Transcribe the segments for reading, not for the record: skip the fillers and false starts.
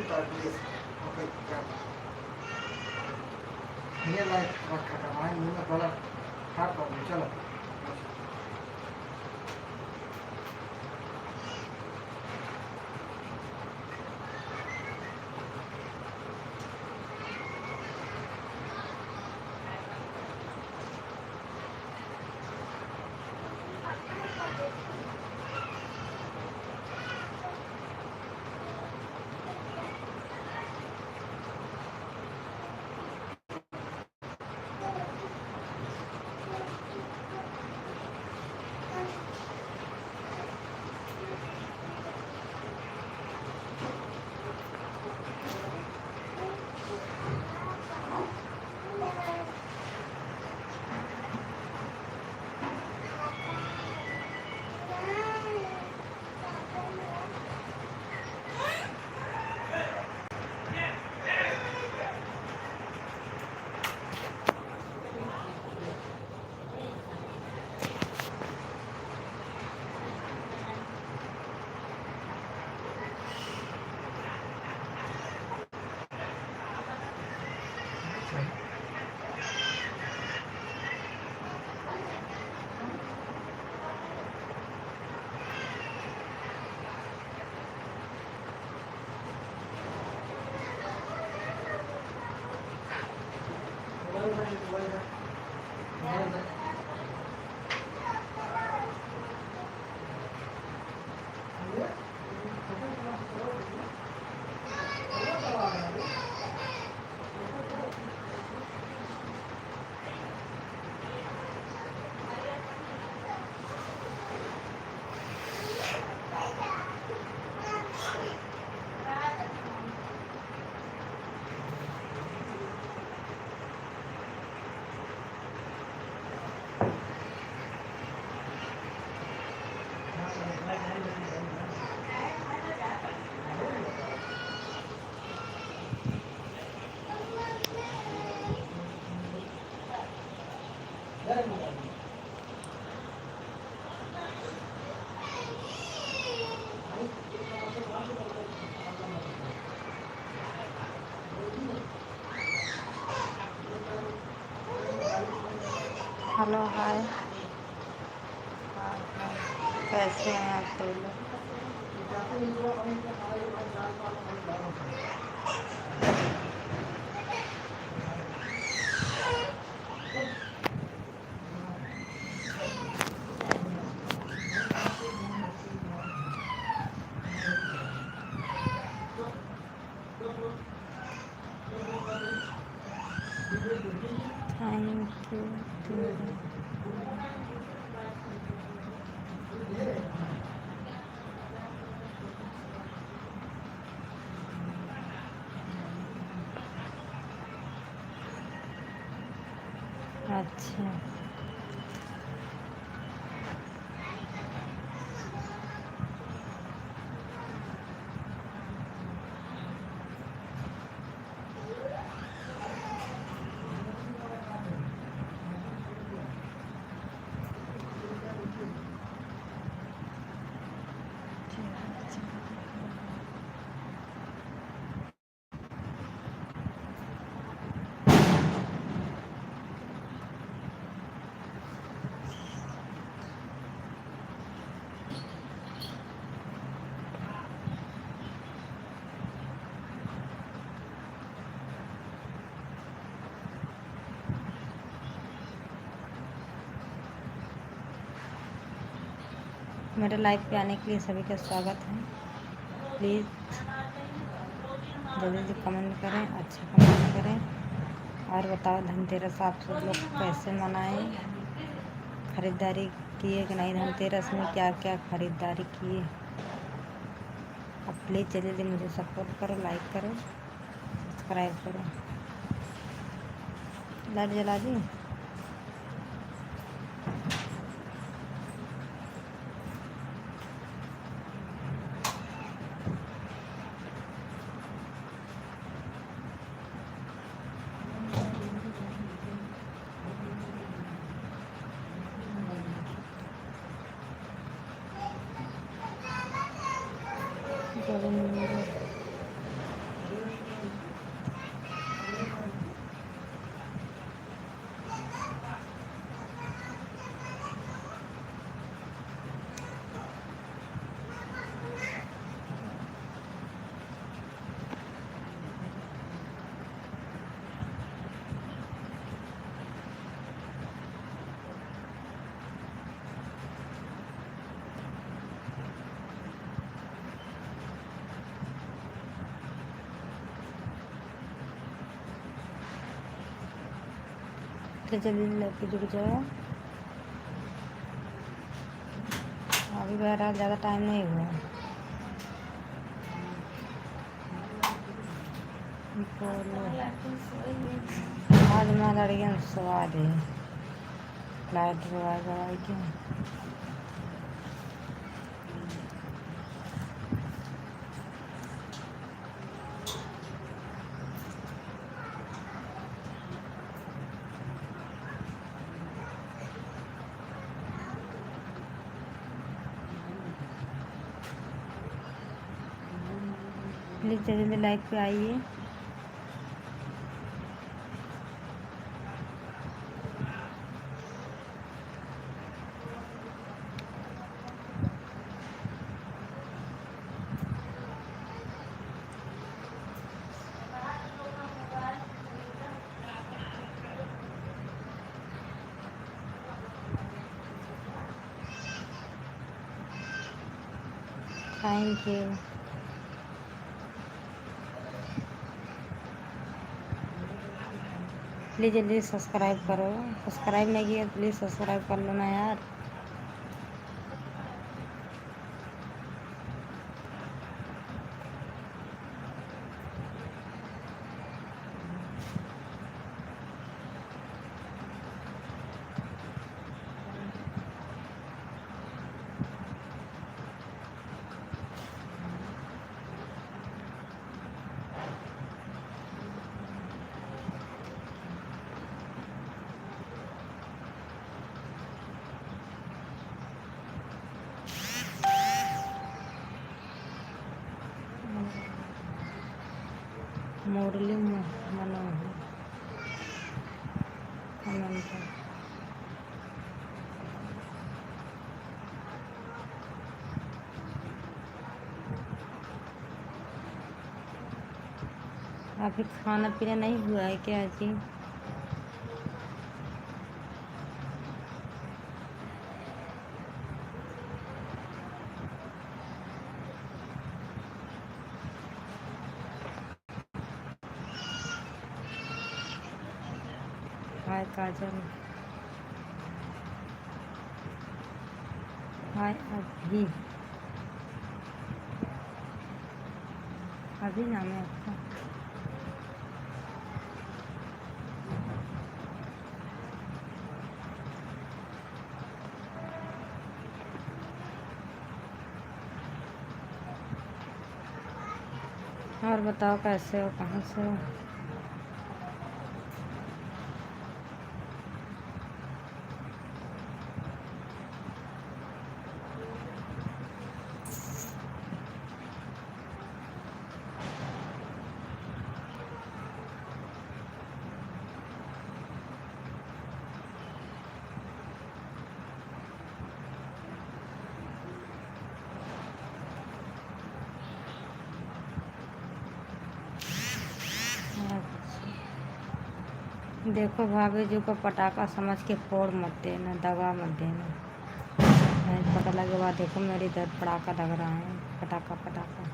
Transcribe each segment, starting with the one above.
Please okay ये light रखा था हमारे मुंह में थोड़ा खा प्रॉब्लम चलो हेलो हाय कैसे हैं आप सब लोग। Thank you. अच्छा मेरे लाइव पे आने के लिए सभी का स्वागत है। प्लीज़ जल्दी जल्दी कमेंट करें, अच्छा कमेंट करें और बताओ धनतेरस आप सब लोग कैसे मनाएं, ख़रीदारी किए कि नहीं, धनतेरस में क्या क्या ख़रीदारी किए। अब प्लीज़ जल्दी जल्दी मुझे सपोर्ट करो, लाइक करो, सब्सक्राइब करो। लाइट जला दी। तो जल्दी लग जुड़ जाओ। अभी बहरहाल ज़्यादा टाइम नहीं हुआ। बोलो आज मैं लड़कियाँ सवा दे लाइट दवाई दवाई के प्लीज़ जल्दी लाइक पे आइए। Thank you. प्लीज़ जल्दी सब्सक्राइब करो। सब्सक्राइब नहीं किया प्लीज़ सब्सक्राइब कर लो ना यार। मुरली मनोहर अनंत अभी खाना पीना नहीं हुआ है क्या जी? हाय काजल। हाय अभी अभी नाम है आपका। और बताओ कैसे हो, कहाँ से हो? देखो भाभी जी को पटाखा समझ के फोड़ मत देना, दगा मत देना। पता लगे बाद देखो मेरे इधर पटाखा लग रहा है, पटाखा पटाखा।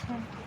अच्छा।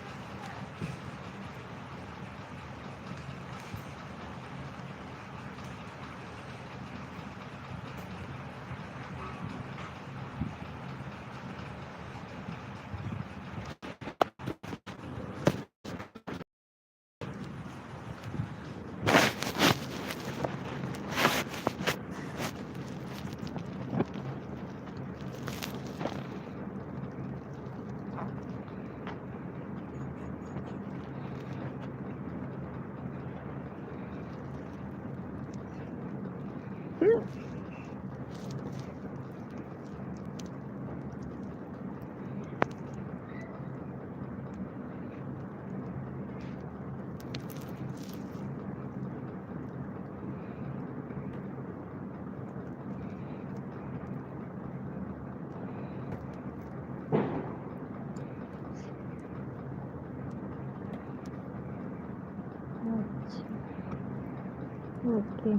ओके।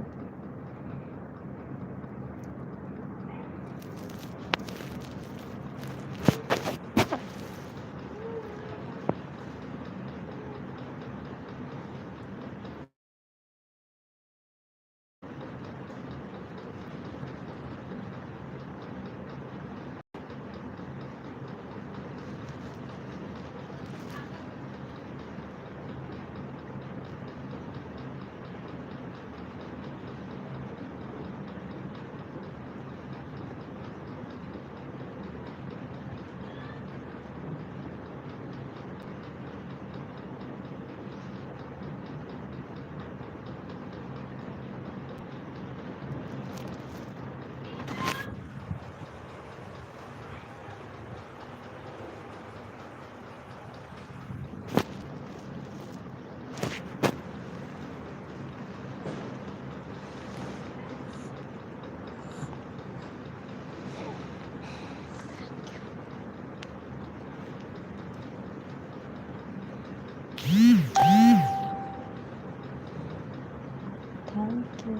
थैंक यू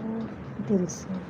दिल से।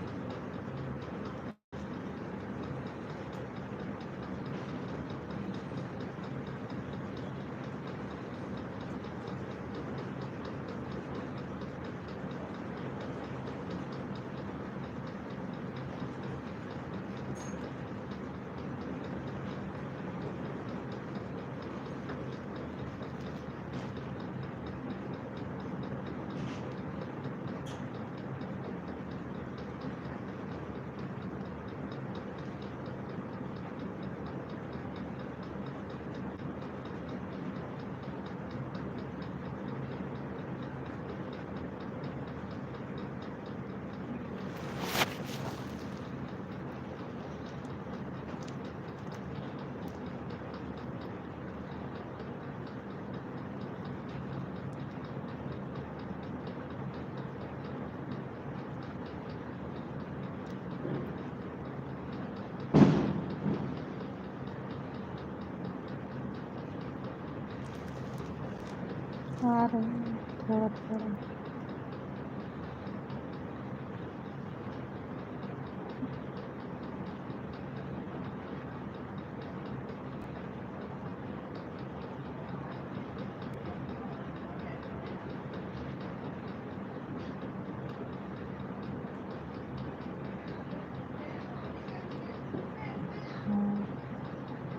आ रहे हैं थोड़ा थोड़ा।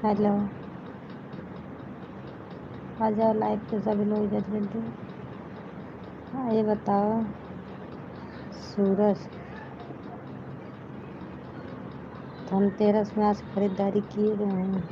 हेलो, आ जाओ लाइव पे सभी लोग जल्दी जल्दी। हाँ ये बताओ, सूरज धनतेरस में आज खरीदारी किए गए हैं?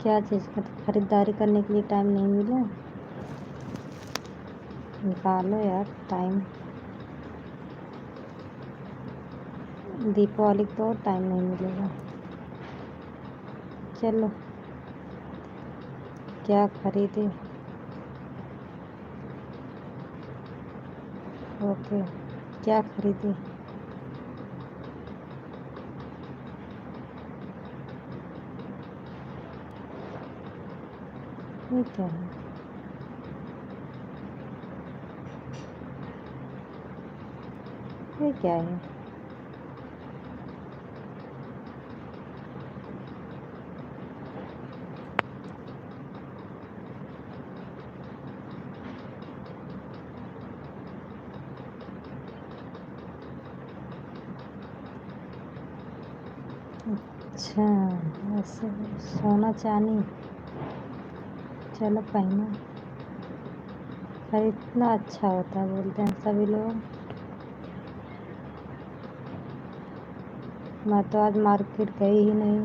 क्या चीज़ का खरीदारी करने के लिए टाइम नहीं मिला? निकालो यार टाइम। दीपावली को तो टाइम नहीं मिलेगा। चलो क्या खरीदे? ओके, क्या खरीदे? ये क्या है? ये क्या है? अच्छा, ऐसे सोना चांदी। चलो पहनो, खरीदना अच्छा होता है बोलते हैं सभी लोग। मैं तो आज मार्केट गई ही नहीं।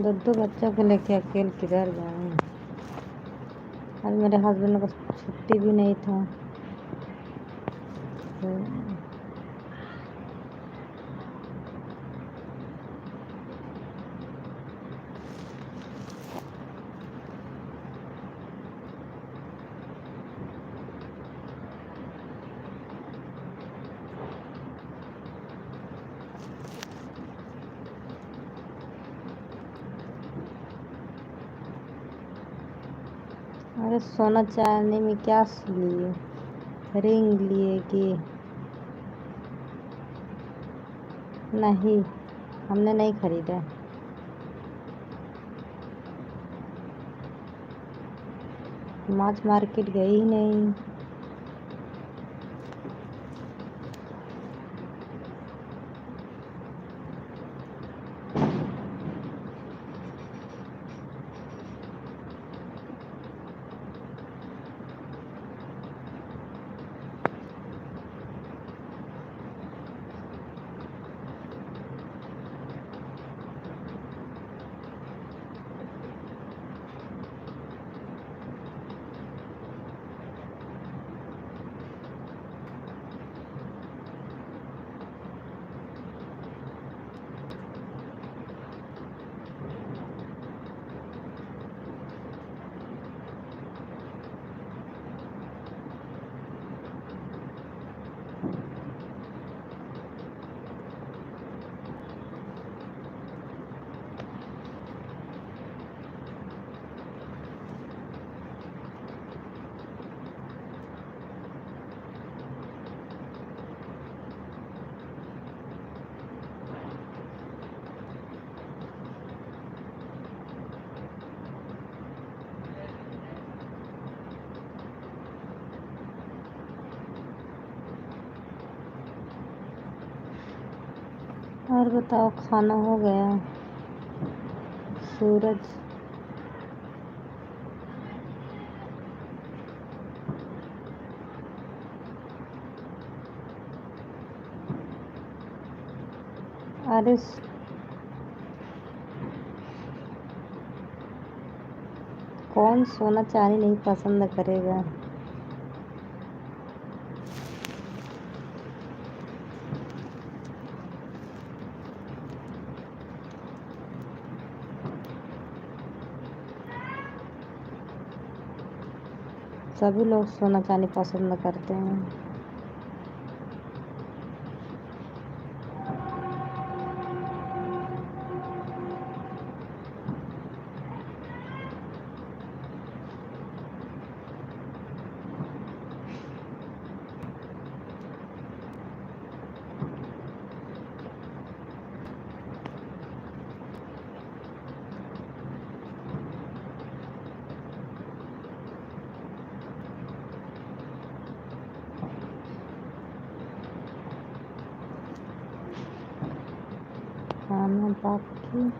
दो बच्चों को लेके अकेले किधर जाऊँ? आज मेरे हस्बैंड को छुट्टी भी नहीं था तो अरे सोना चांदी में क्या लिए? रिंग लिए कि नहीं? हमने नहीं खरीदा। आज मार्केट गई ही नहीं। और बताओ, खाना हो गया? सूरज अरे कौन सोना चांदी नहीं पसंद करेगा? सभी लोग सोना चांदी पसंद करते हैं। खाना बाकी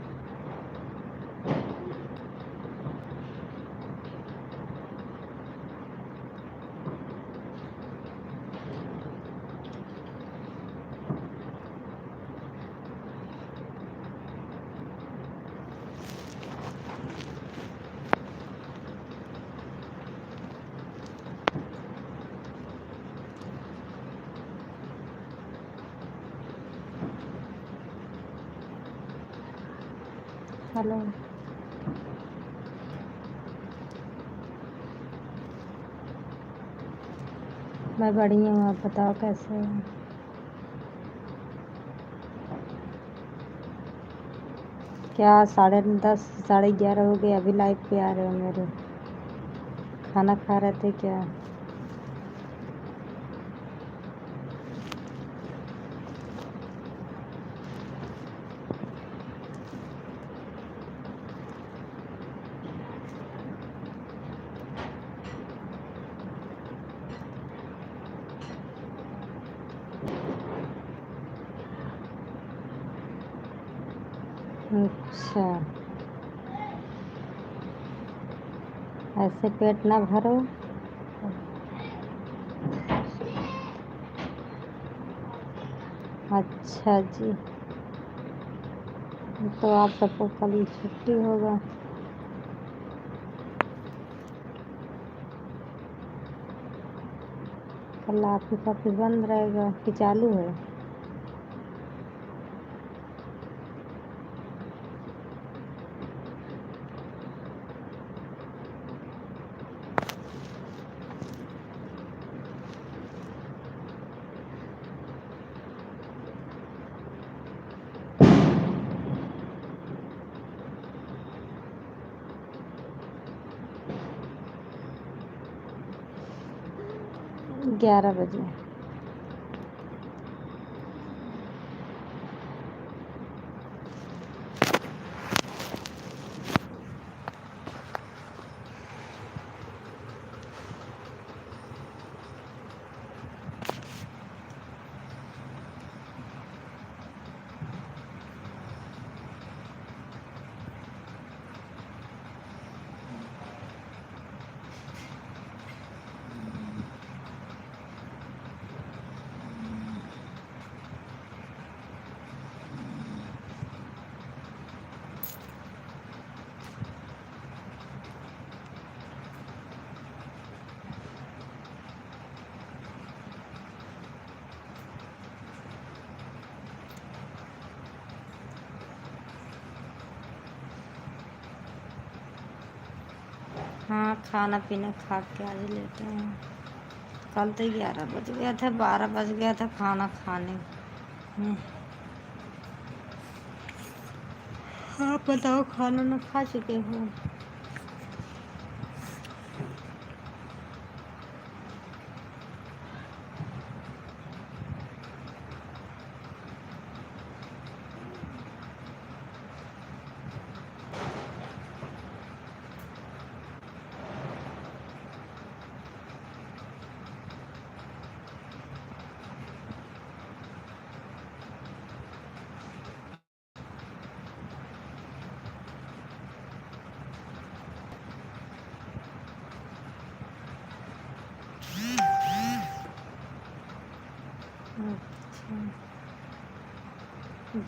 हेलो। मैं बढ़िया हूँ, आप बताओ कैसे हो? क्या 10:30 11:30 हो गए, अभी लाइव पे आ रहे हो मेरे? खाना खा रहे थे क्या? अच्छा, ऐसे पेट ना भरो। अच्छा जी, तो आप सबको कल छुट्टी होगा। कल ऑफिस बंद रहेगा कि चालू है? ग्यारह बजे। हाँ, खाना पीना खा के आज लेते हैं। कल तो 11 बज गया था, 12 बज गया था खाना खाने में। आप बताओ, खाना ना खा चुके हो? अच्छा,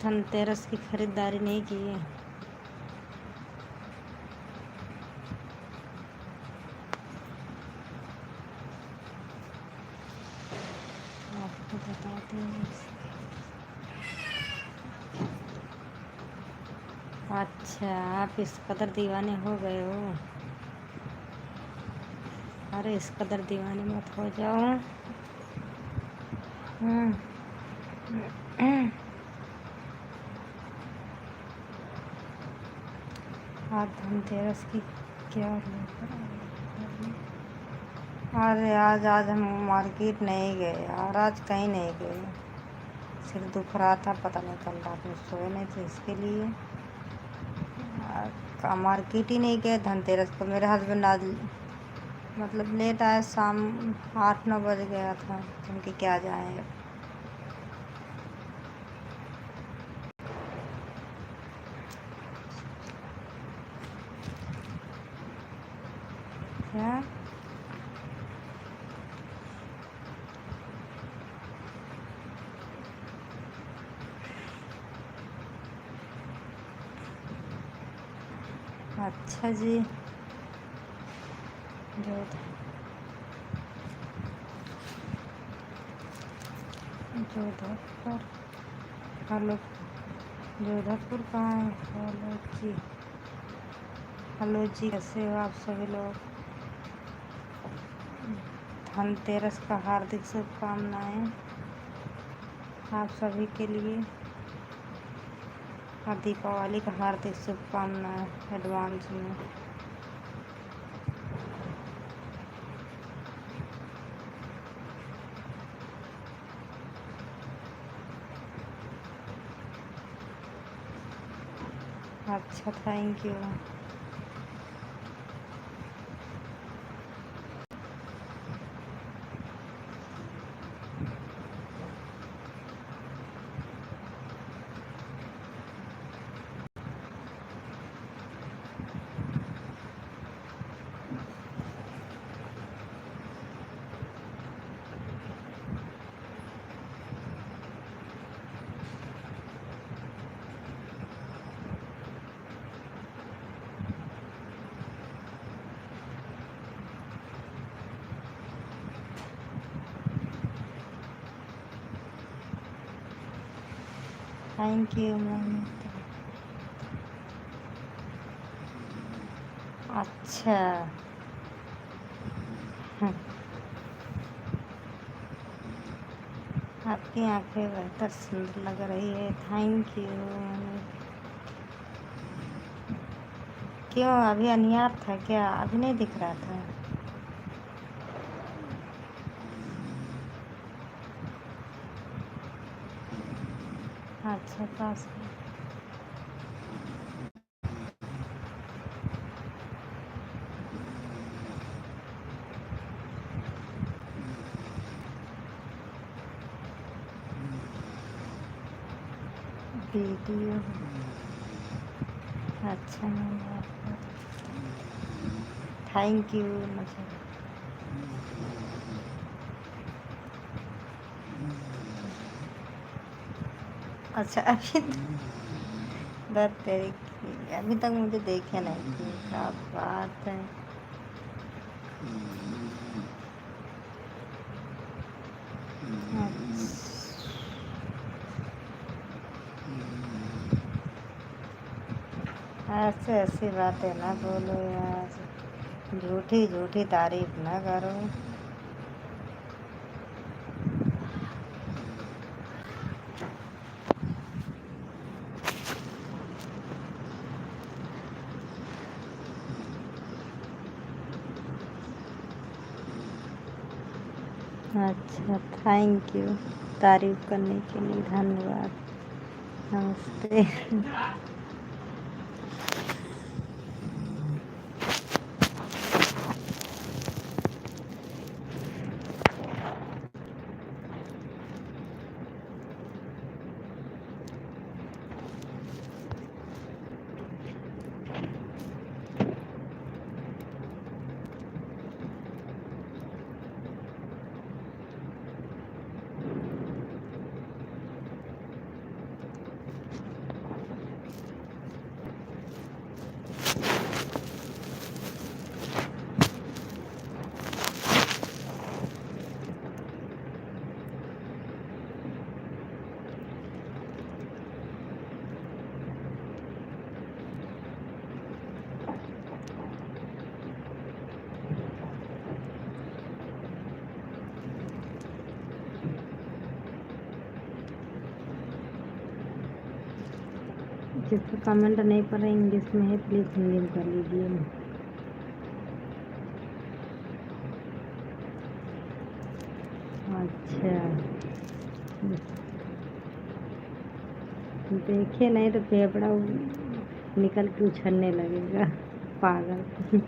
धनतेरस की खरीदारी नहीं की है? आपको बताते हैं। अच्छा, आप इस कदर दीवाने हो गए हो? अरे इस कदर दीवाने मत हो जाओ। हम्म। आज धनतेरस की क्या लेकर आए? अरे आज हम मार्केट नहीं गए और आज कहीं नहीं गए। सिर दुख रहा था, पता नहीं कल रात में सोए नहीं थे इसके लिए मार्केट ही नहीं गए। धनतेरस को मेरे हस्बैंड आज मतलब लेट आए, शाम 8-9 बज गया था, उनके क्या जाए। क्या? अच्छा जी, जोधपुर। हेलो, जोधपुर कहाँ है? हेलो जी। हेलो जी, कैसे हो आप सभी लोग। धनतेरस का हार्दिक शुभकामनाएं आप सभी के लिए और दीपावली का हार्दिक शुभकामनाएं एडवांस में। अच्छा, thank you. Thank you ma'am. अच्छा। आपकी आंखें बेहतर सुंदर लग रही है, थैंक यू। क्यों, अभी अनियार था क्या, अभी नहीं दिख रहा था? अच्छा, पास वीडियो। अच्छा मैम, थैंक यू। मुझे अच्छा, अभी दर्द तेरी अभी तक मुझे देखे नहीं थी, क्या बात है। ऐसे ऐसी बातें ना बोलो यार, झूठी झूठी तारीफ ना करो। अच्छा, थैंक यू। तारीफ करने के लिए धन्यवाद। नमस्ते। जिसका कमेंट नहीं पढ़ रहे इंग्लिश में है, प्लीज़ हिंदी में कर लीजिए। अच्छा, देखे नहीं तो फेफड़ा निकल के उछलने लगेगा, पागल।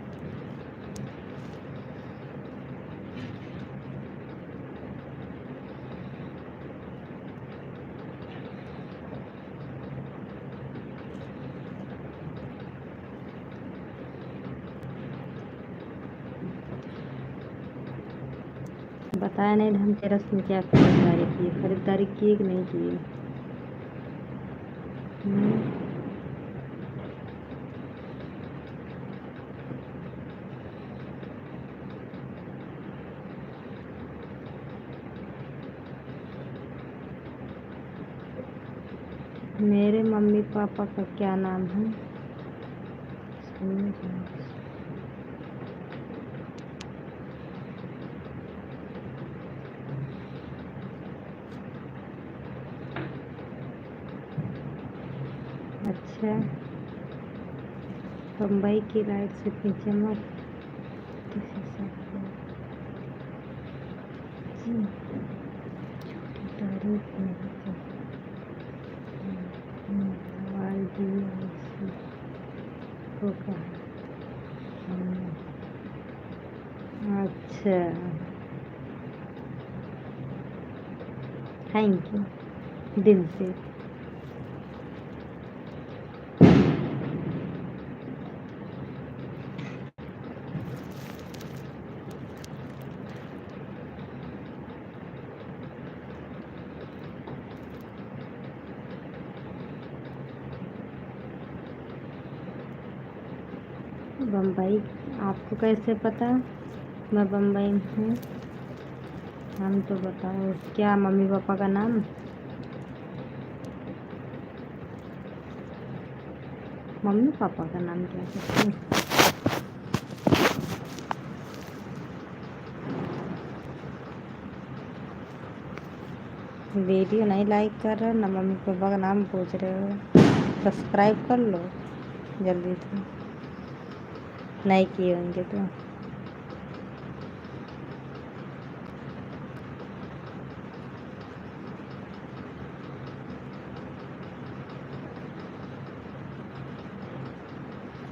बताया नहीं धनतेरस में क्या खरीदारी की कि नहीं की? मेरे मम्मी पापा का क्या नाम है? अच्छा, बम्बई की लाइट से इतनी चमक किसी से छोटी तारीफ नहीं कर सवाल दिया उसी को कहा हमने। अच्छा, थैंक यू दिल से। बम्बई, आपको कैसे पता मैं बम्बई में हूँ? हम तो बताओ क्या मम्मी पापा का नाम? मम्मी पापा का नाम क्या कहते हैं? वीडियो नहीं लाइक कर रहे हो ना, मम्मी पापा का नाम पूछ रहे हो। सब्सक्राइब कर लो जल्दी से, नहीं किए होंगे तो।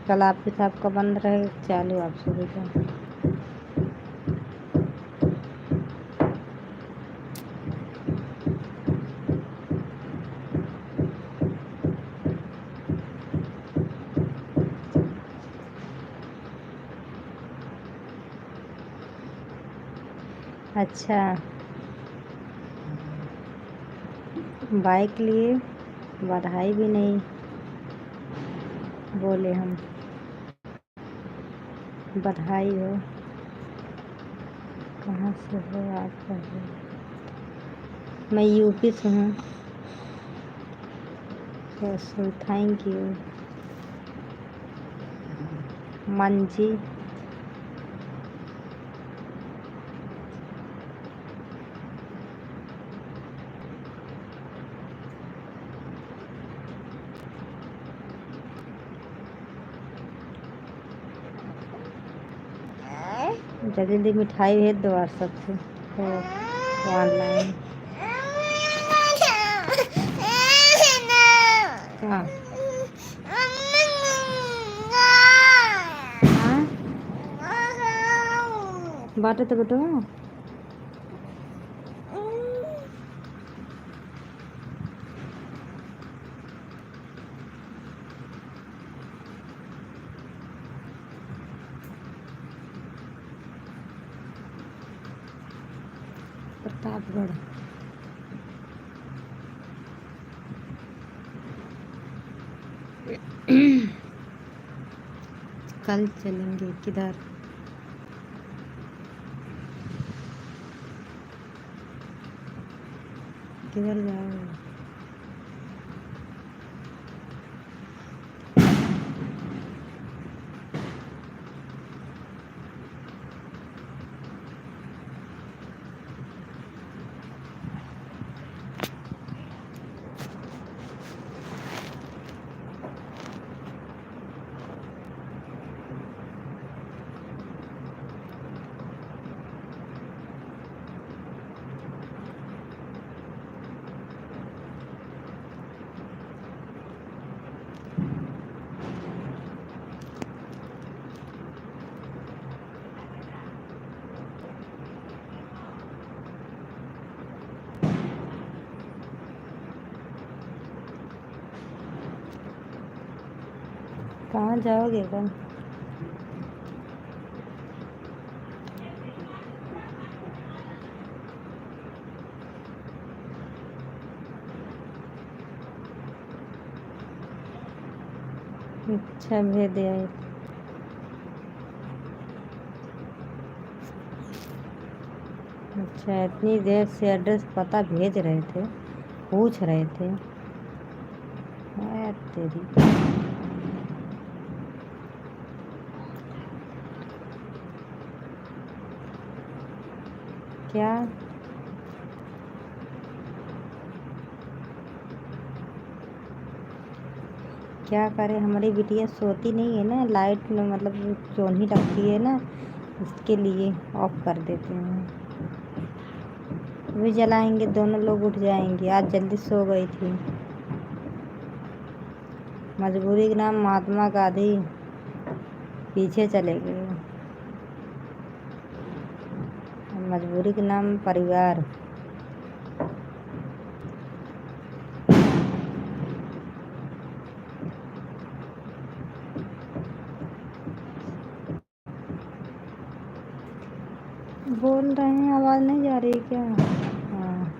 कल ऑफिस आपका बंद रहे चालू आप सुबह का? अच्छा, बाइक लिए बधाई भी नहीं बोले हम। बधाई हो। कहाँ से हो आप? पहले मैं यूपी से हूँ। तो थैंक यू मंजी। जल्दी जल्दी मिठाई भेज दो व्हाट्सएप से ऑनलाइन। कहाँ? बाटे तो बेटो प्रतापगढ़। कल चलेंगे किधर? किधर जाओगे? कहाँ जाओगे कल? अच्छा भेज दिया है। अच्छा, इतनी देर से एड्रेस पता भेज रहे थे, पूछ रहे थे। तेरी क्या? क्या करे, हमारी बिटिया सोती नहीं है ना, लाइट में मतलब चोन्ही लगती है ना, इसके लिए ऑफ कर देते हैं। अभी जलाएंगे, दोनों लोग उठ जाएंगे। आज जल्दी सो गई थी। मजबूरी के नाम महात्मा गांधी पीछे चले गए, मजबूरी के नाम परिवार। बोल रहे हैं, आवाज़ नहीं जा रही क्या? हाँ।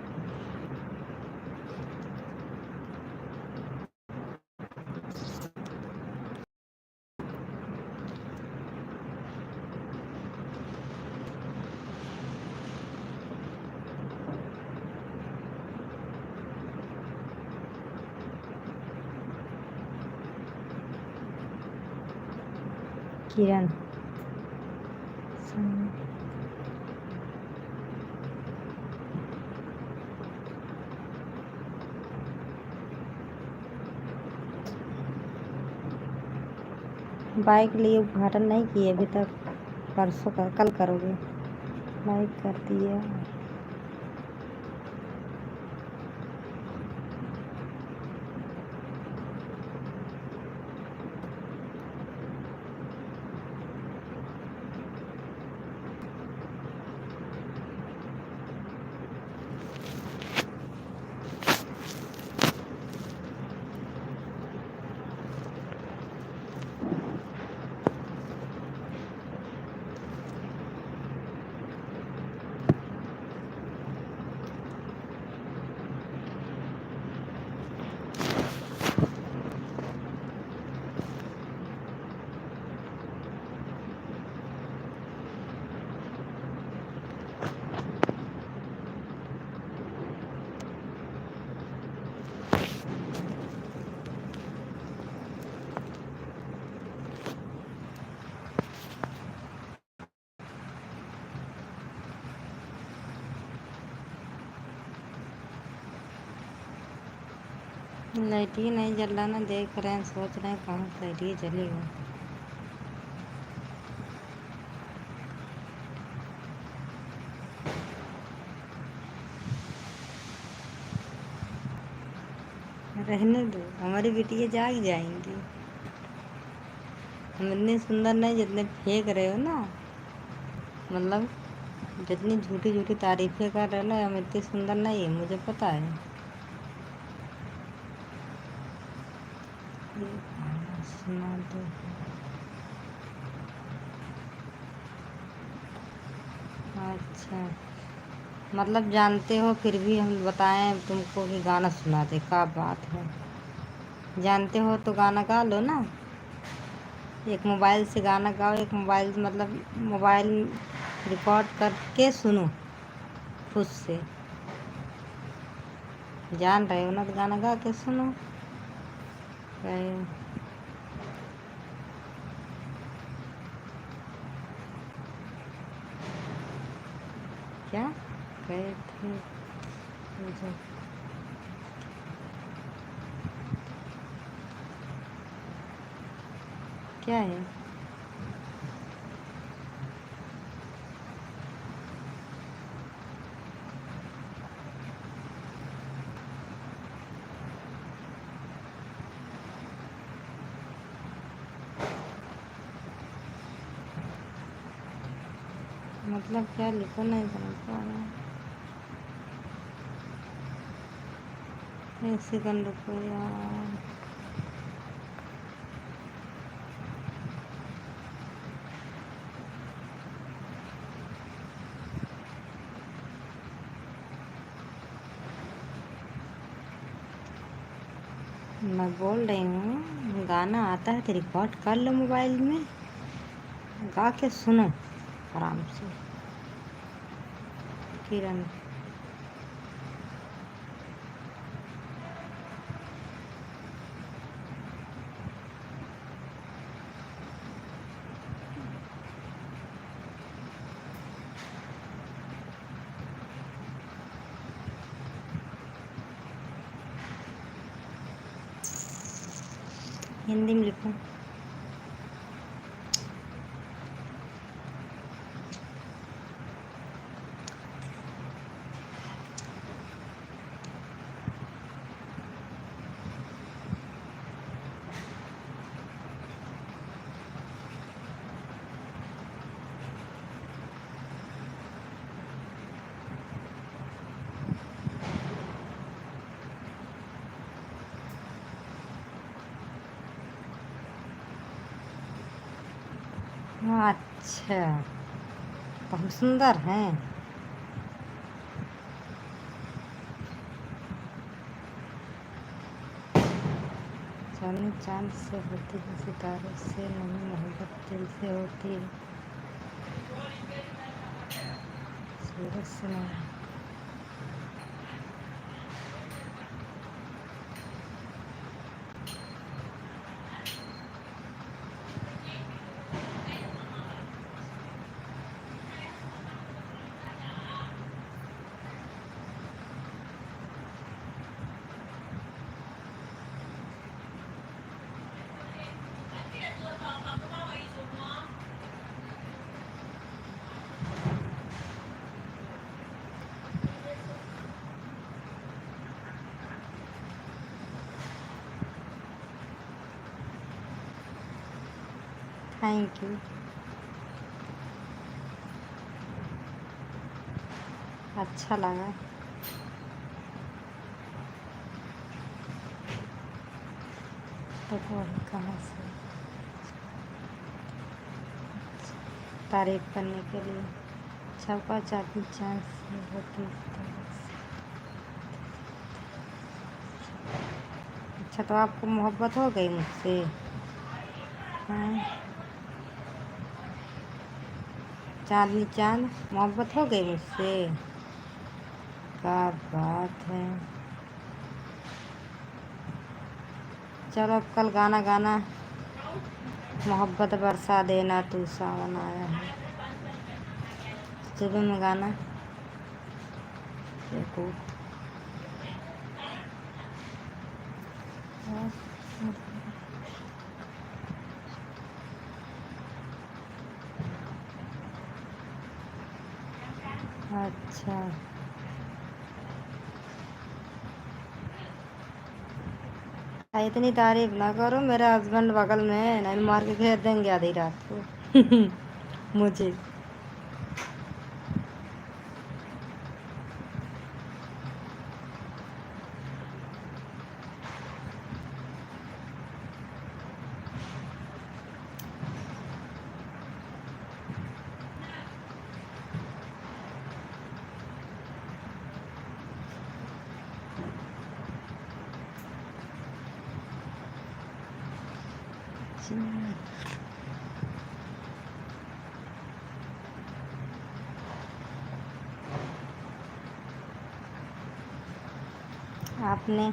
किरण बाइक लिए उद्घाटन नहीं किए अभी तक, परसों कर, कल करोगे? बाइक कर दिया। लाइट ही नहीं जल रहा ना, देख रहे हैं, सोच रहे हैं कहाँ से लाइट ही जलेगा। रहने दो, हमारी बिटिया जाग जाएंगी। हम इतने सुंदर नहीं जितने फेंक रहे हो ना, मतलब जितनी झूठी झूठी तारीफें कर रहे हो ना, हम इतनी सुंदर नहीं है, मुझे पता है। ये गाना सुना दो। अच्छा, मतलब जानते हो फिर भी हम बताएं तुमको कि गाना सुना दे? क्या बात है, जानते हो तो गाना गा लो ना। एक मोबाइल से गाना गाओ, एक मोबाइल मतलब मोबाइल रिकॉर्ड करके सुनो खुद से। जान रहे हो ना तो गाना गा के सुनो। क्या गए थे मुझे? क्या है? मतलब क्या लिखो, नहीं समझ पा रहा। एक सेकंड रुको यार। मैं बोल रही हूँ गाना आता है तो रिकॉर्ड कर लो मोबाइल में, गा के सुनो आराम से। किरण हिंदी में लिखो। अच्छा, बहुत सुंदर हैं। चांदनी चांद से होती है, सितारों से नहीं, मोहब्बत दिल से होती है, सूरज से नहीं। Thank you. अच्छा लगा। तो वही कहाँ से तारीफ करने के लिए छपा चाहती चांद से होती है। अच्छा, तो आपको मोहब्बत हो गई मुझसे? हाँ, चांदनी चांद मोहब्बत हो गई मुझसे? क्या बात है। चलो अब कल गाना गाना, मोहब्बत बरसा देना तू सावन आया है, सुबह में गाना। देखो अच्छा, इतनी तारीफ ना करो, मेरा हस्बैंड बगल में है, नहीं मार के घेर देंगे आधी रात को मुझे। आपने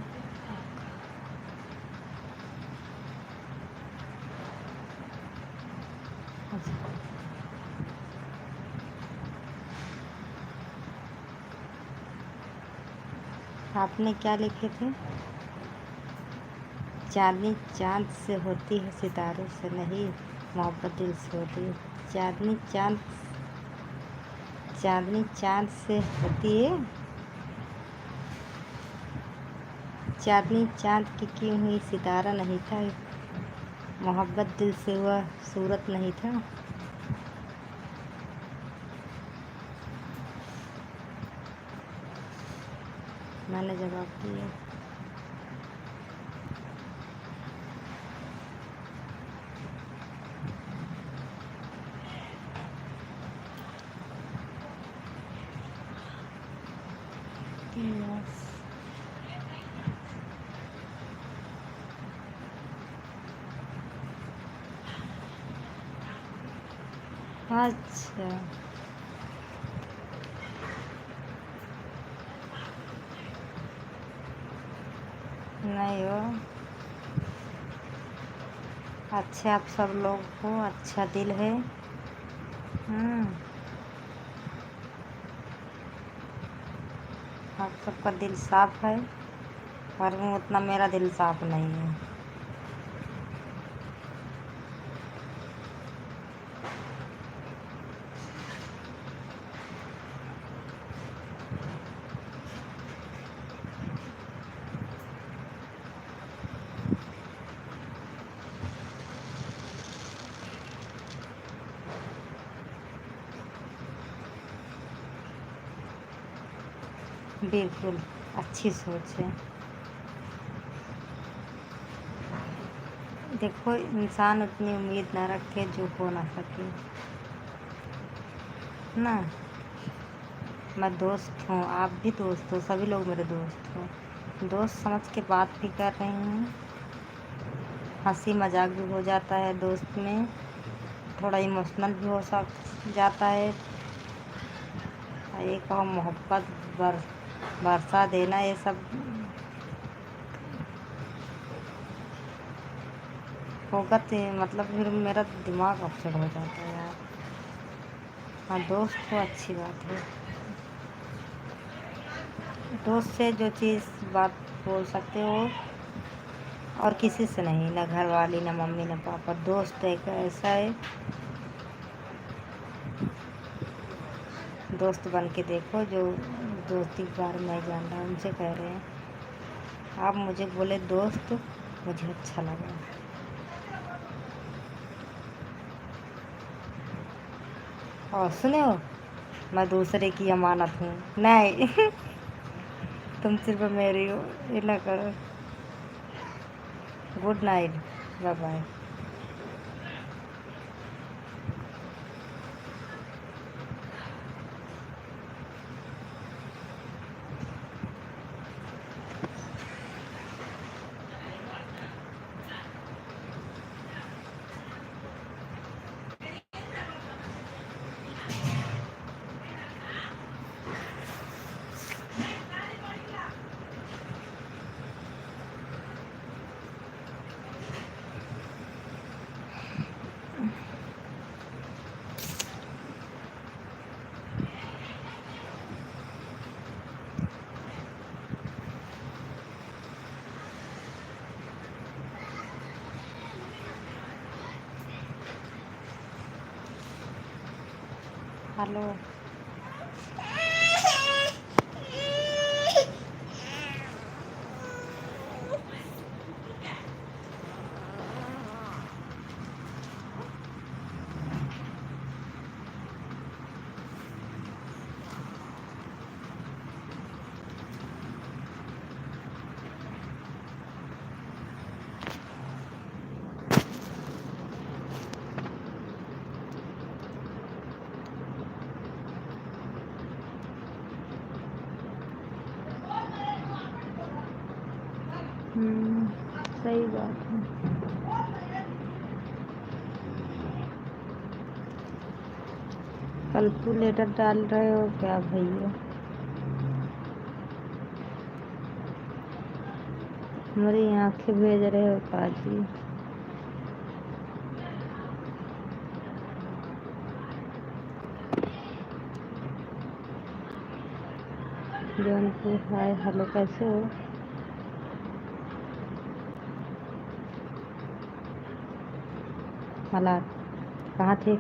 आपने क्या लिखे थे? चांदनी चांद से होती है, सितारों से नहीं, मोहब्बत दिल से होती है। चांदनी चांद, चांदनी चांद से होती है, चांदनी चांद की क्यों हुई, सितारा नहीं था, मोहब्बत दिल से हुआ, सूरत नहीं था। मैंने जवाब दिया। यस। अच्छा, नहीं हो। अच्छे आप सब लोग हो, अच्छा दिल है। आप सबका दिल साफ है, पर उतना मेरा दिल साफ नहीं है। बिल्कुल अच्छी सोच है। देखो इंसान उतनी उम्मीद ना रखे जो हो ना सके ना। मैं दोस्त हूँ, आप भी दोस्त हो, सभी लोग मेरे दोस्त हो। दोस्त समझ के बात भी कर रही हूँ, हंसी मजाक भी हो जाता है दोस्त में, थोड़ा इमोशनल भी हो जाता है। ये कहो मोहब्बत बरसा देना, ये सब होगा तो मतलब फिर मेरा दिमाग अपसेट हो जाता है यार। हाँ दोस्त तो अच्छी बात है, दोस्त से जो चीज़ बात बोल सकते हो और किसी से नहीं, ना घर वाली, ना मम्मी, ना पापा। दोस्त एक ऐसा है, दोस्त बन के देखो। जो दोस्ती के बारे में नहीं जान रहा उनसे कह रहे हैं, आप मुझे बोले दोस्त, मुझे अच्छा लगा। और सुने हो, मैं दूसरे की अमानत हूँ नहीं। तुम सिर्फ मेरी हो, ये ना करो। Good night, bye bye. Hello. सही बात है। कैलकुलेटर डाल रहे हो क्या भैया? हमारी आंखें भेज रहे हो काजी? जौनपुर, हाय हेलो, कैसे हो? हालात कहाँ थे?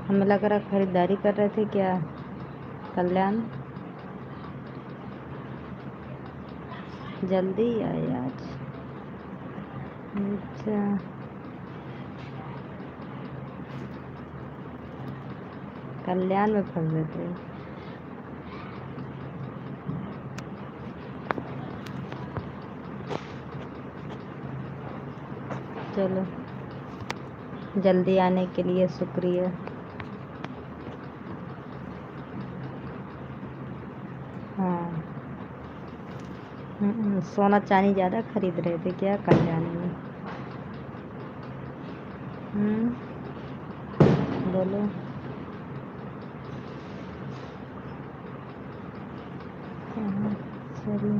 हमें लग रहा खरीदारी कर रहे थे क्या कल्याण? जल्दी आए आज? अच्छा, कल्याण में फंस गए थे। चलो, जल्दी आने के लिए शुक्रिया। हाँ, सोना चांदी ज़्यादा खरीद रहे थे क्या कल्याण में? बोलो। चलिए,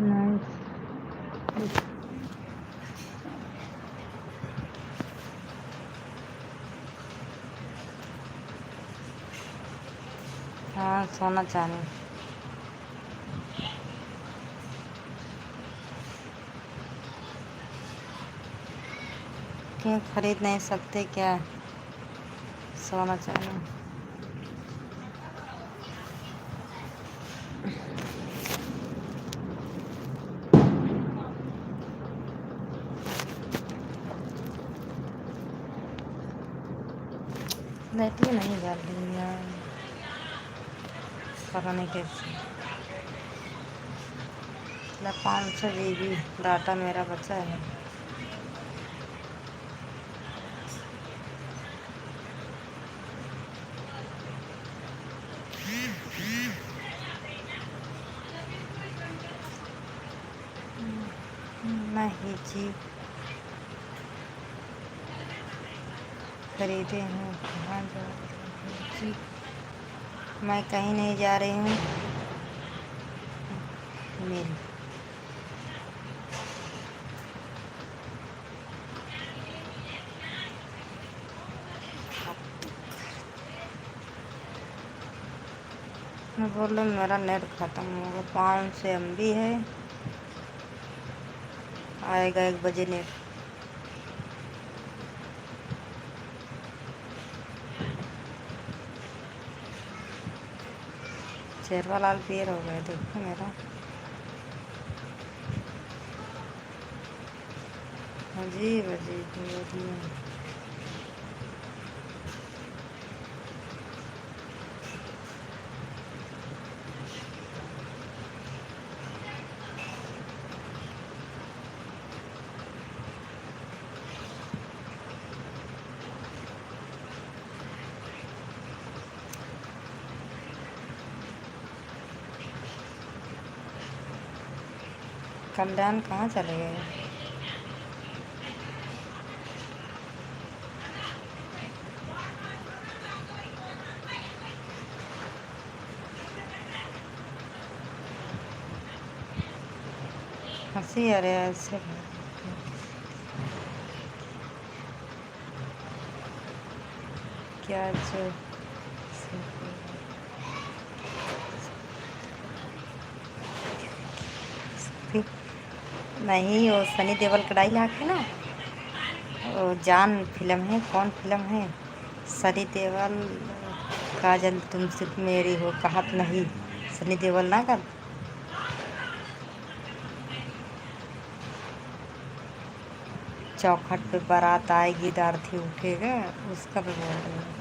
नाइस। हाँ, सोना चांदी क्यों खरीद नहीं सकते क्या सोना चांदी? नेट ही नहीं डाल रही यार, पता नहीं कैसे। 500 GB डाटा मेरा बचा है। नहीं जी, खरीदे हैं। कहाँ जा रहे हैं जी? मैं कहीं नहीं जा रही हूँ। मिल मैं बोल रही हूँ मेरा नेट ख़त्म हो गया। 500 MB है, आएगा 1 बजे नेट। शेरवा लाल पीर हो गए, देखो मेरा। अजीब अजीब अजीब। कल्याण कहाँ चले गए? हंसी आ रहा है ऐसे। क्या जो नहीं, वो सनी देओल का डायलॉग है ना, वो जान फिल्म है, कौन फिल्म है? सनी देओल, काजल तुम सिर्फ मेरी हो, कहा तो नहीं, सनी देओल ना कर। चौखट पे बारात आएगी, दार्थी उठेगा, उसका भी बोल रही हूँ।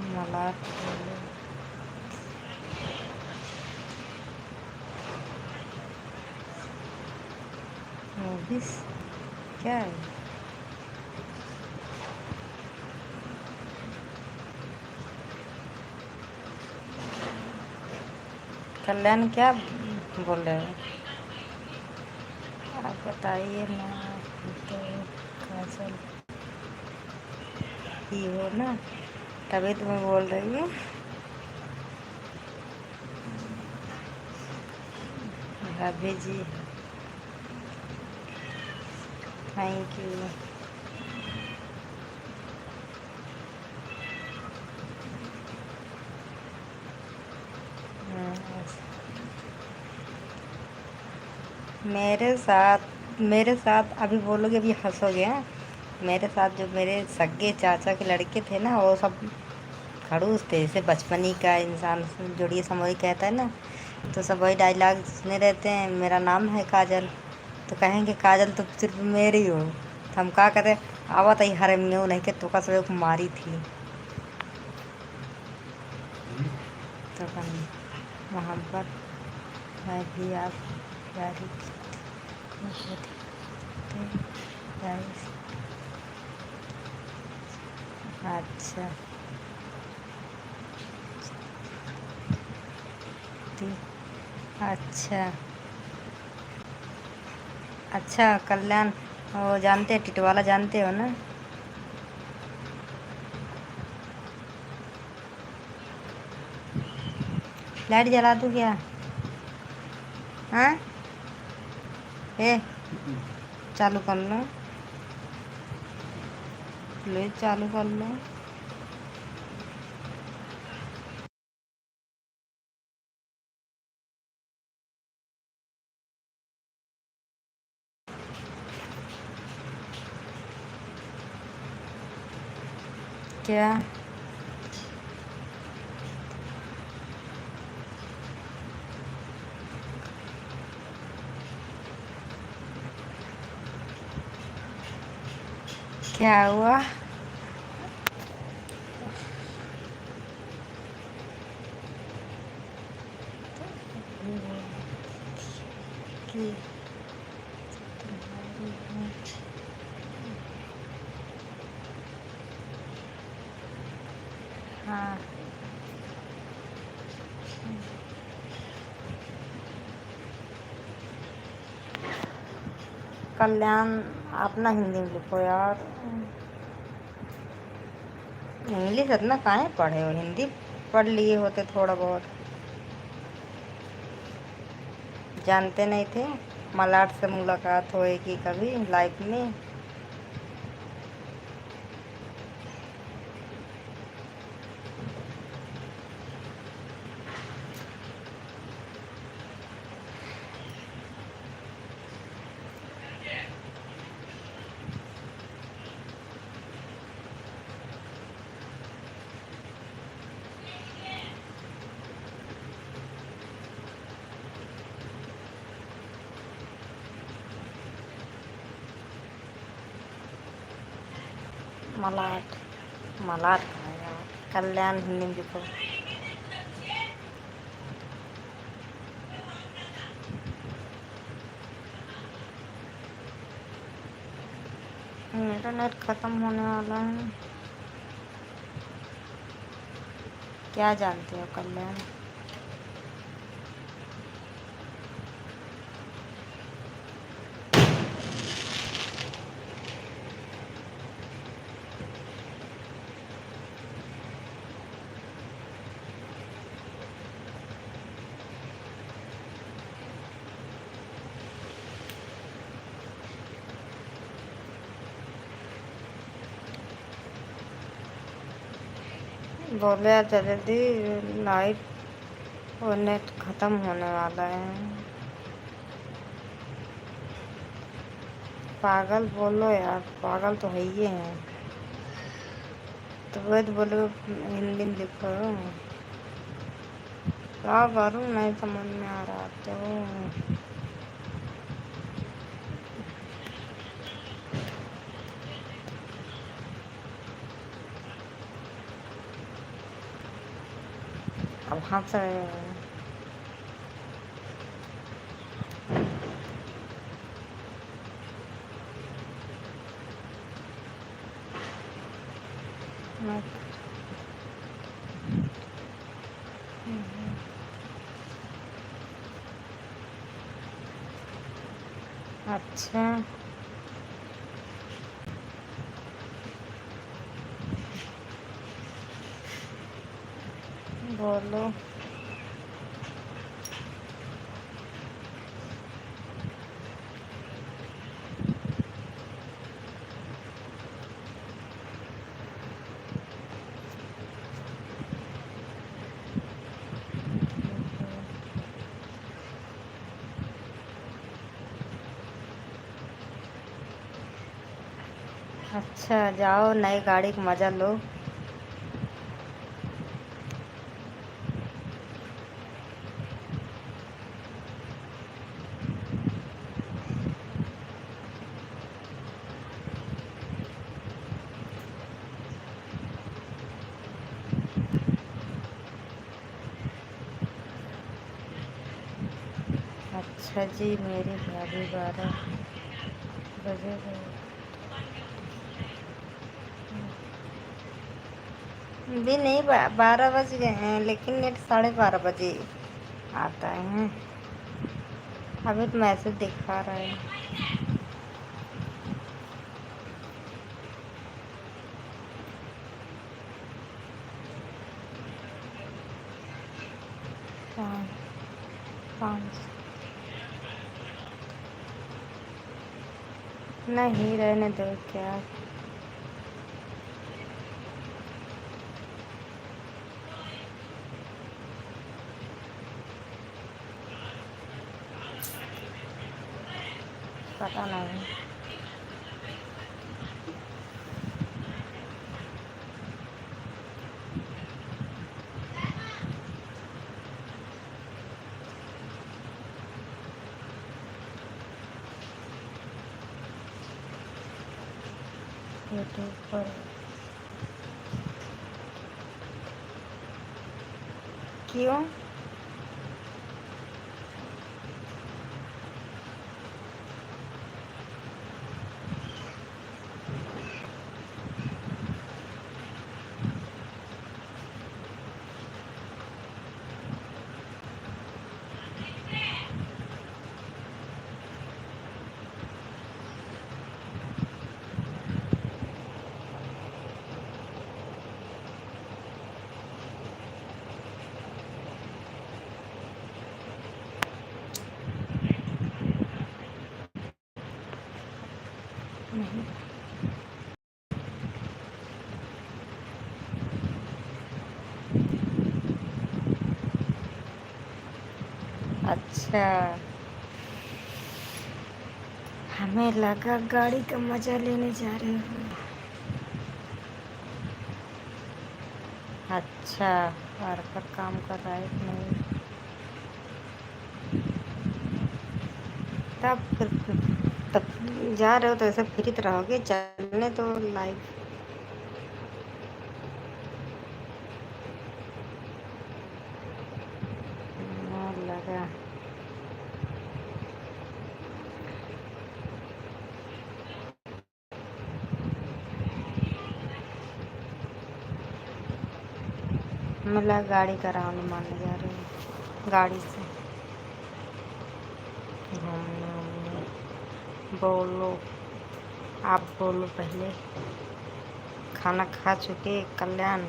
मलाट मूवीज क्या है? कल्याण क्या बोल रहे हैं? आप बताइए ना। तो काजल ही हो ना, तभी तो मैं बोल रही हूँ। भाभी जी थैंक यू। मेरे साथ अभी बोलोगे, अभी हंसोगे हाँ। मेरे साथ जो मेरे सगे चाचा के लड़के थे ना, वो सब खड़ूस थे, जैसे बचपनी का इंसान जोड़िए समोई कहता है ना, तो सब वही डायलॉग सुने रहते हैं। मेरा नाम है काजल, तो कहेंगे काजल तो सिर्फ मेरी हो, तो हम क्या कहते, आवत ही हरे में नहीं के तो का सब मारी थी। तो मोहब्बत मैं भी आप प्यारी अच्छा अच्छा अच्छा। कल्याण वो जानते हैं, टिटवाला जानते हो ना? लाइट जला दूँ क्या? हाँ, ए चालू कर लो, प्लीज चालू कर लो। क्या? क्या हुआ? कि हाँ, कल्याण आप ना हिंदी में लिखो यार। इंग्लिश इतना काहे पढ़े हो, हिंदी पढ़ लिए होते थोड़ा बहुत। जानते नहीं थे मलाट से मुलाकात होएगी कभी लाइफ में? मलाट, मलाट कहाँ है यार? कल्याण हिंदी में लिखो। मेरा नेट ख़त्म होने वाला है। क्या जानते हो कल्याण? बोले यार जल्दी लाइट और नेट ख़त्म होने वाला है। पागल बोलो यार, पागल तो है ही है। तो वही तो बोलो हिंदी में लिखो। क्या करूँ, नहीं समझ में आ रहा तो। अब हंस रहे हो। मैं- अच्छा बोलो। अच्छा जाओ नई गाड़ी का मज़ा लो। अच्छा जी, मेरी भाभी 12 बजे भी नहीं, 12 बज गए हैं लेकिन नेट 12:30 बजे आता है। अभी तो मैसेज दिखा रहा है। पाँच 5 नहीं रहने दो क्या। पता नहीं। यूट्यूब पर। क्यों? नहीं। अच्छा, हमें लगा गाड़ी का मजा लेने जा रहे हो। अच्छा, वर्कर काम कर रहा है कि नहीं? तब जा रहे हो तो ऐसे फ्री तो रहोगे, चलने तो लाइव। लगा मतलब गाड़ी का राउंड मारने जा रहे हो, गाड़ी से घूमने उमने। बोलो, आप बोलो पहले। खाना खा चुके कल्याण?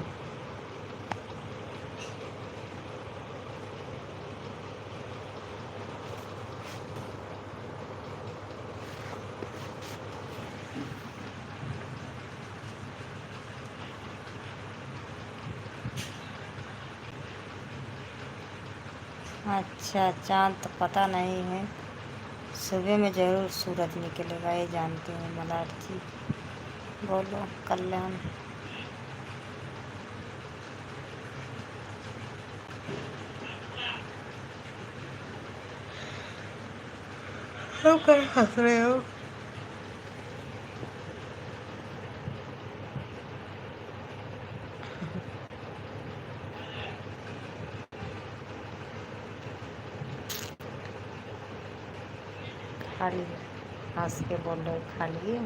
अच्छा, चाँद तो पता नहीं है, सुबह में ज़रूर सूरज निकलेगा, ये जानते हैं मलाट जी। बोलो कल्याण। क्यों कर हंस रहे हो? खाली हंस के बोल रहे खा लिए।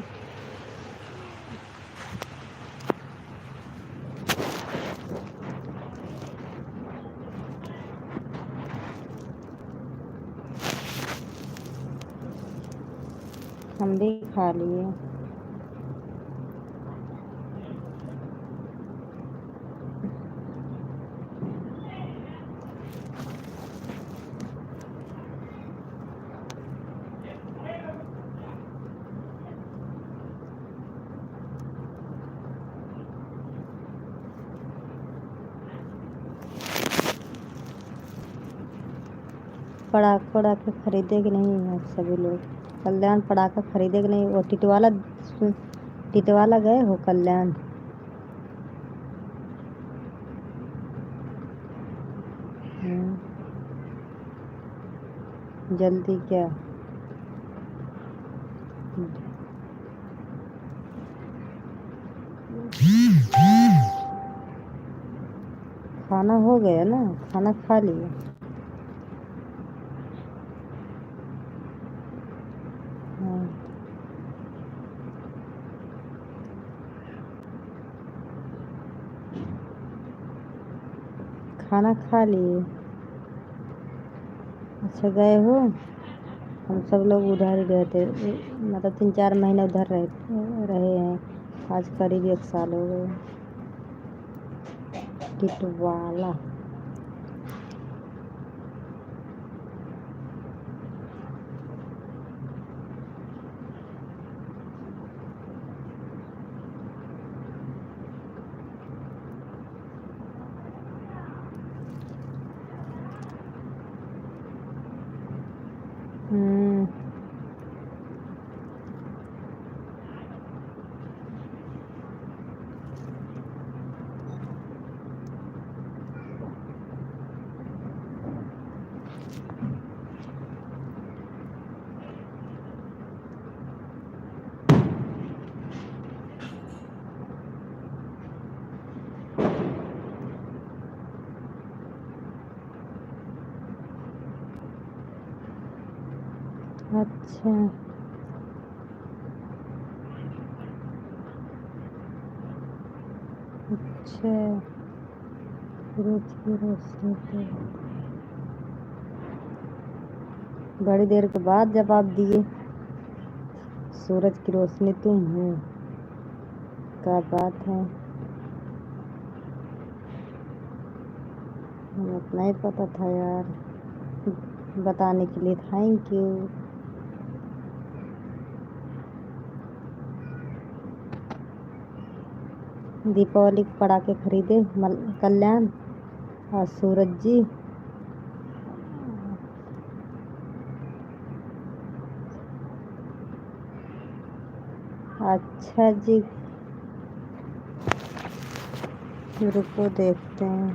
हम भी खा लिए। पड़ाके खरीदे कि नहीं है सभी लोग? कल्याण पड़ाका खरीदे कि नहीं? वो टिटवाला गए हो कल्याण? जल्दी क्या? खाना हो गया ना, खाना खा लिए? हाँ, खाना खा लिए। अच्छा, गए हो? हम सब लोग उधर ही रहते, मतलब 3-4 महीने उधर रहे हैं। आज करीब 1 साल हो गए। टिटवाला। अच्छा, अच्छा। सूरज की रोशनी पे बड़ी देर के बाद जवाब दिए, सूरज की रोशनी तुम हो। क्या बात है, हमें इतना ही पता था यार। बताने के लिए थैंक यू। दीपावली के पटाखे खरीदे कल्याण और सूरज जी। अच्छा जी, रुको देखते हैं।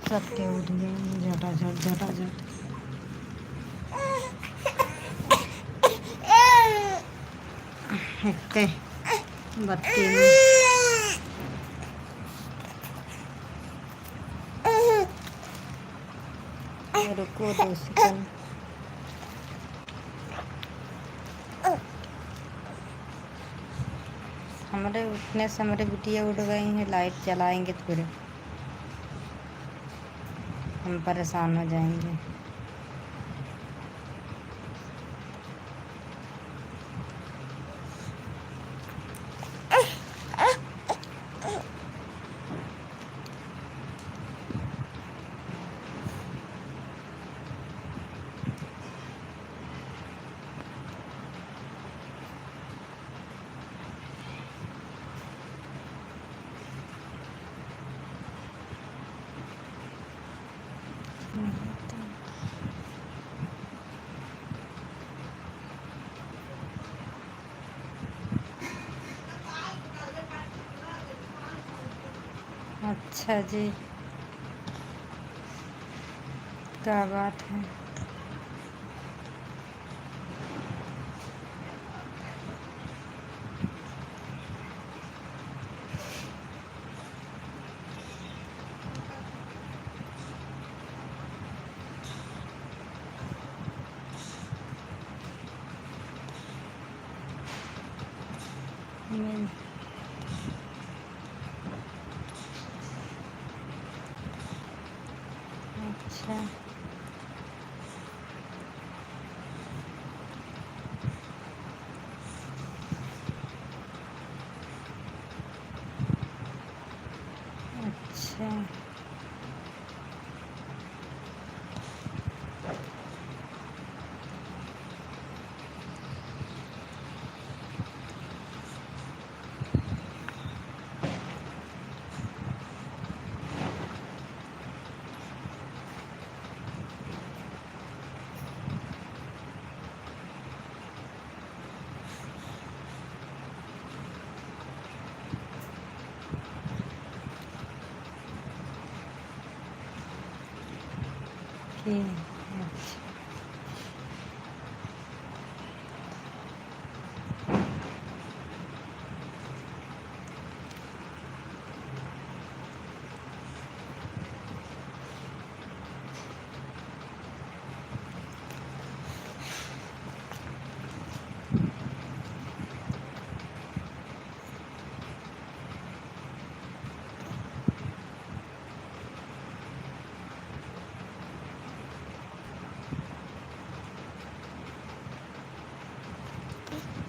सबके उठ गए झटाझट झटाझट। इतने बत्ती में रुको 2 सेकंड। हमारे उठने से हमारे बिटिया उठ गई हैं, लाइट जलाएंगे तो फिर हम परेशान हो जाएंगे। अच्छा जी, क्या बात है। अच्छा, अच्छा। ठीक, अच्छा।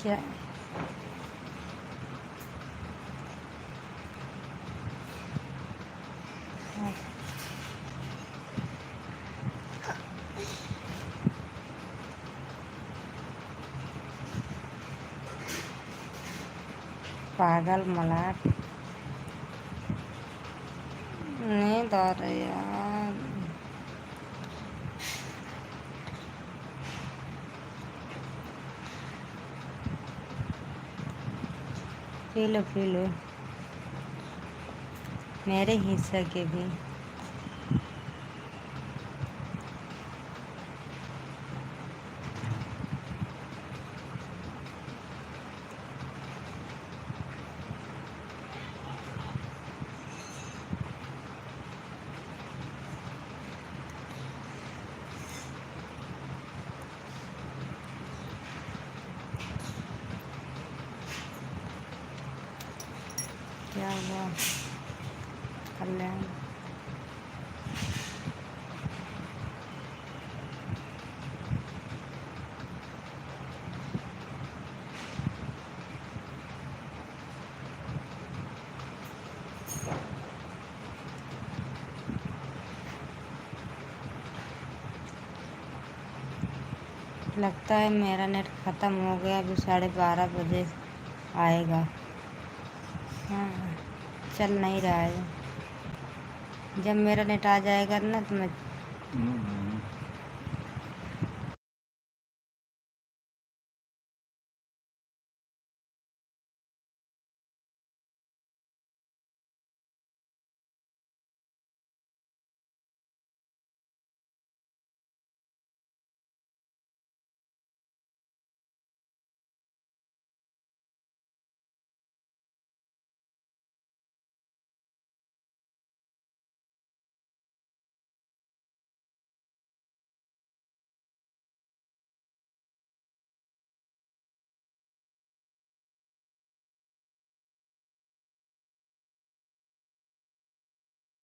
क्या पागल मलाट, नींद आ रही है यार। पी लो मेरे हिस्से के भी। क्या हुआ कल्याण? लगता है मेरा नेट ख़त्म हो गया, अभी 12:30 बजे आएगा। हाँ, चल नहीं रहा है। जब मेरा नेट आ जाएगा ना तो मैं